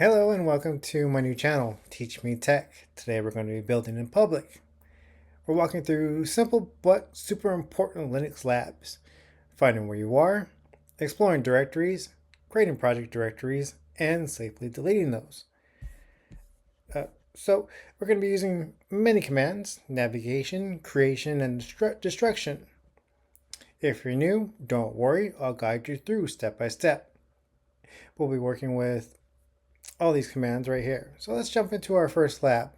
Hello and welcome to my new channel, Teach Me Tech. Today we're going to be building in public. We're walking through simple but super important Linux labs, finding where you are, exploring directories, creating project directories, and safely deleting those. So we're going to be using many commands: navigation, creation, and destruction. If you're new, don't worry, I'll guide you through step by step. We'll be working with all these commands right here. So let's jump into our first lab.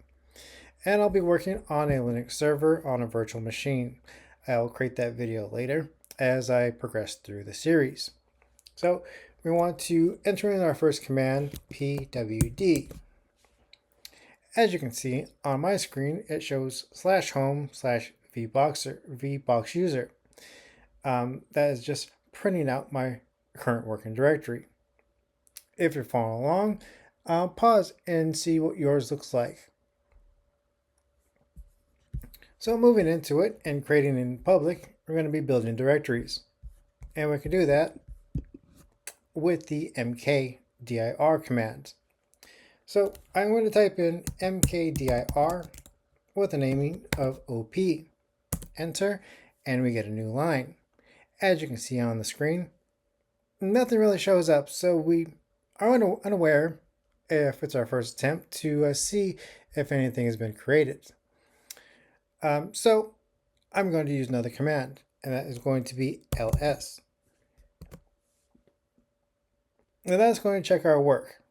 And I'll be working on a Linux server on a virtual machine. I'll create that video later as I progress through the series. So we want to enter in our first command, pwd. As you can see on my screen, it shows /home/vboxuser. That is just printing out my current working directory. If you're following along, pause and see what yours looks like. So moving into it and creating in public, we're going to be building directories. And we can do that with the mkdir command. So I'm going to type in mkdir with the naming of op. Enter, and we get a new line. As you can see on the screen, nothing really shows up, so we are unaware if it's our first attempt to see if anything has been created. So I'm going to use another command, and that is going to be ls. Now that's going to check our work.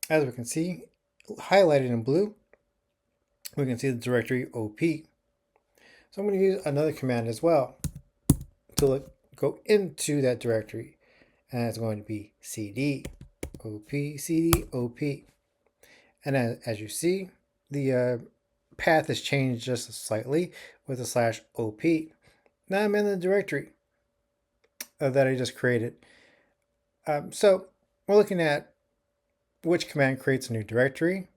As we can see, highlighted in blue, we can see the directory op. So I'm going to use another command as well to go into that directory, and it's going to be cd op cd op. And as you see, the path has changed just slightly with a /op. Now I'm in the directory that I just created. So we're looking at which command creates a new directory.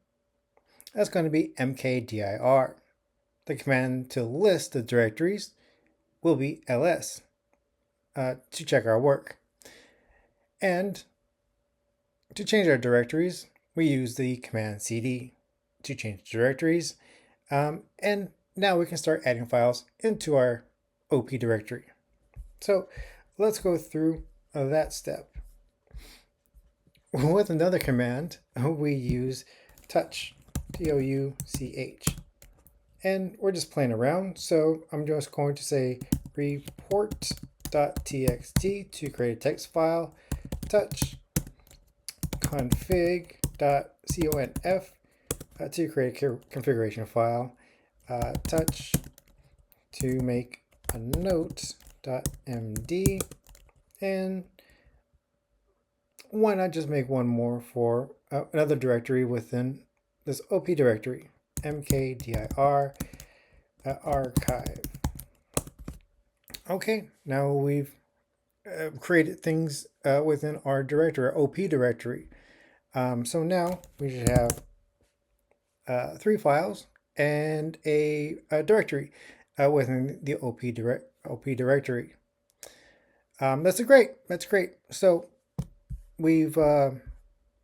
That's going to be mkdir. The command to list the directories will be ls to check our work. And to change our directories, we use the command cd to change directories. And now we can start adding files into our op directory. So let's go through that step. With another command, we use touch, touch. And we're just playing around, so I'm just going to say report.txt to create a text file, touch config.conf to create a configuration file, touch to make a note.md, and why not just make one more for another directory within this op directory, mkdir archive. Okay, now we've created things within our directory, our op directory. So now we should have 3 files and a directory within the op directory. That's great. So we've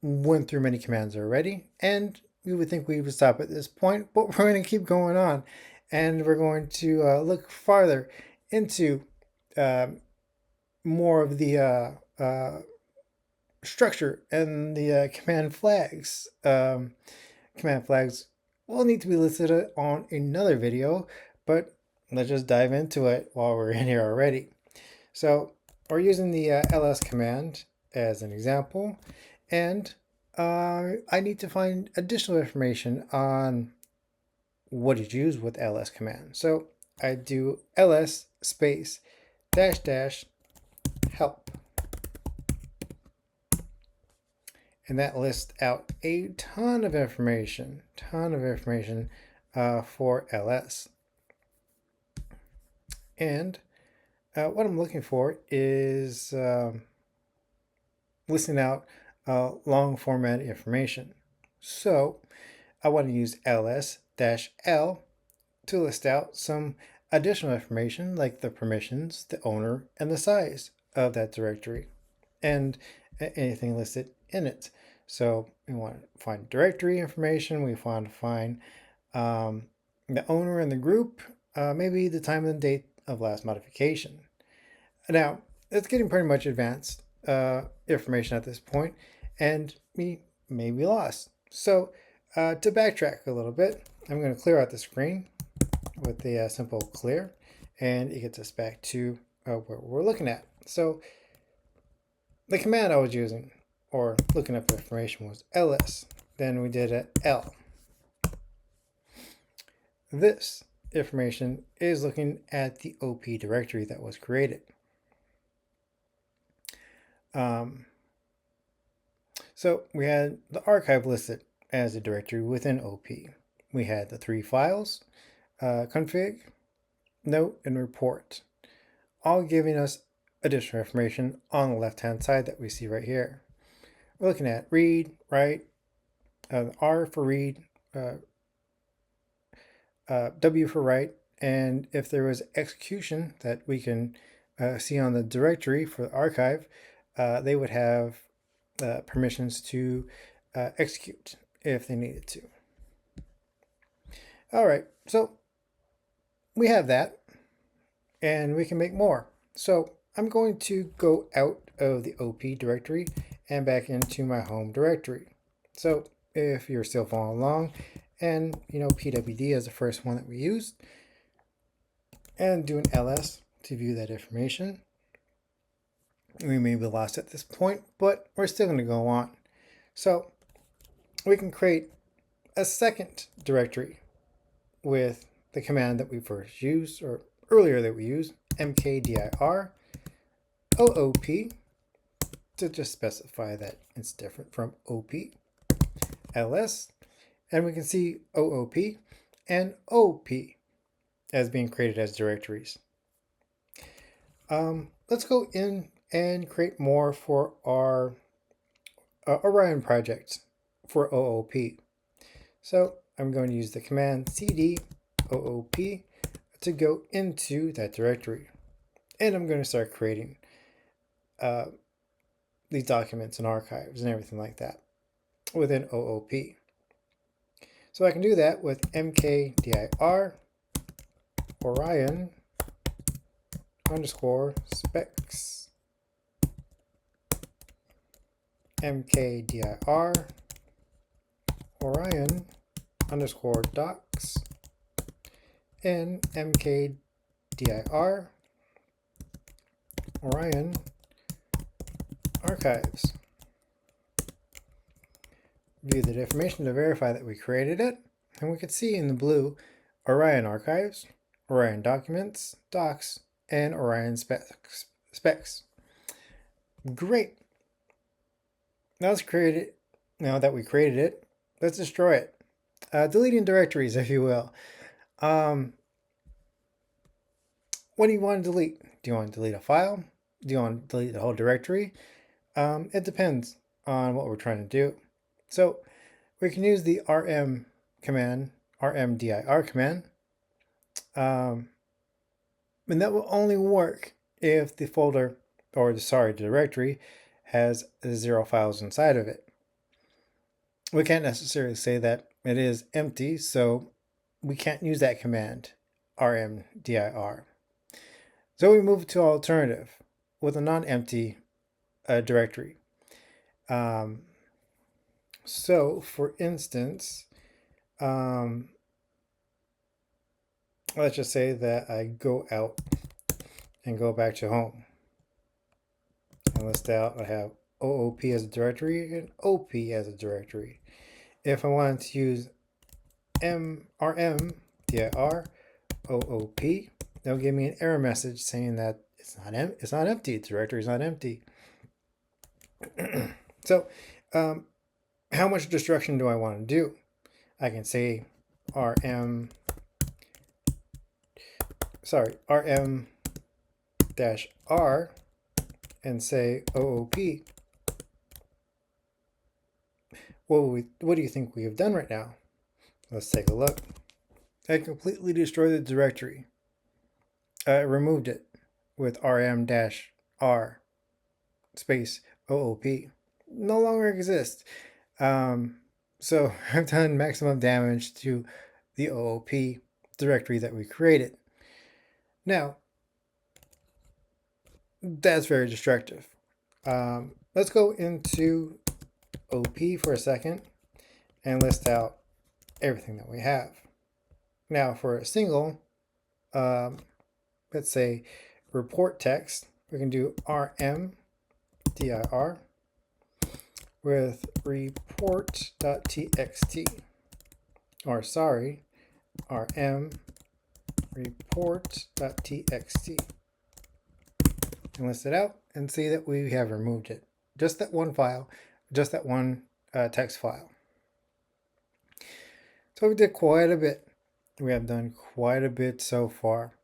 went through many commands already, and you would think we would stop at this point, but we're going to keep going on, and we're going to look farther into more of the structure and the command flags. Command flags will need to be listed on another video, but let's just dive into it while we're in here already. So we're using the ls command as an example, and I need to find additional information on what is used with ls command. So I do ls space -- help, and that lists out a ton of information for ls. And what I'm looking for is listing out long format information. So I want to use ls-l to list out some additional information like the permissions, the owner, and the size of that directory, and anything listed in it. So We want to find directory information. We want to find the owner and the group, maybe the time and the date of last modification. Now, it's getting pretty much advanced information at this point, and we may be lost. So to backtrack a little bit, I'm going to clear out the screen with the simple clear, and it gets us back to what we're looking at. So the command I was using, or looking up information, was ls. Then we did a l. This information is looking at the OP directory that was created. So we had the archive listed as a directory within OP. We had the 3 files, config, note, and report, all giving us additional information on the left-hand side that we see right here. We're looking at read, write, R for read, W for write, and if there was execution that we can see on the directory for the archive, they would have permissions to execute if they needed to. All right, so we have that, and we can make more. So I'm going to go out of the OP directory and back into my home directory. So if you're still following along, and pwd is the first one that we used, and do an ls to view that information. We may be lost at this point, but we're still going to go on. So we can create a second directory with the command that we first used, or earlier that we used, mkdir oop, to just specify that it's different from op, ls, and we can see oop and op as being created as directories. Let's go in and create more for our Orion project for OOP. So I'm going to use the command cd OOP to go into that directory. And I'm going to start creating these documents and archives and everything like that within OOP. So I can do that with mkdir Orion _ specs, mkdir Orion _ docs, and mkdir Orion archives. View the information to verify that we created it, and we can see in the blue Orion archives, Orion documents, docs, and Orion specs. Great. Now let's create it. Now that we created it, let's destroy it. Deleting directories, if you will. What do you want to delete? Do you want to delete a file? Do you want to delete the whole directory? It depends on what we're trying to do. So we can use the rm command, rmdir command, and that will only work if the folder, or the directory, has 0 files inside of it. We can't necessarily say that it is empty, so we can't use that command, rmdir. So we move to alternative with a non-empty directory. So for instance, let's just say that I go out and go back to home and list out, I have OOP as a directory and OP as a directory. If I wanted to use rmdir OOP, they'll give me an error message saying that it's not empty, the directory is not empty. So how much destruction do I want to do? I can say rm-r and say OOP. What do you think we have done right now? Let's take a look. I completely destroyed the directory. I removed it with rm-r space OOP. No longer exists. So I've done maximum damage to the OOP directory that we created. Now, that's very destructive. Let's go into OP for a second and list out everything that we have. Now, for a single, let's say report text, we can do rm dir with report.txt, or sorry, rm report.txt, and list it out and see that we have removed it. Just that one file, just that one text file. So we did quite a bit. We have done quite a bit so far.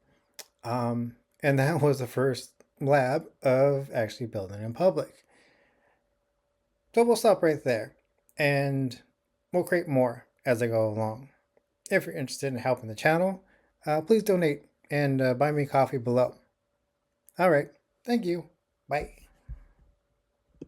And that was the first lab of actually building in public. So we'll stop right there and we'll create more as I go along. If you're interested in helping the channel, please donate and buy me coffee below. All right. Thank you. Bye.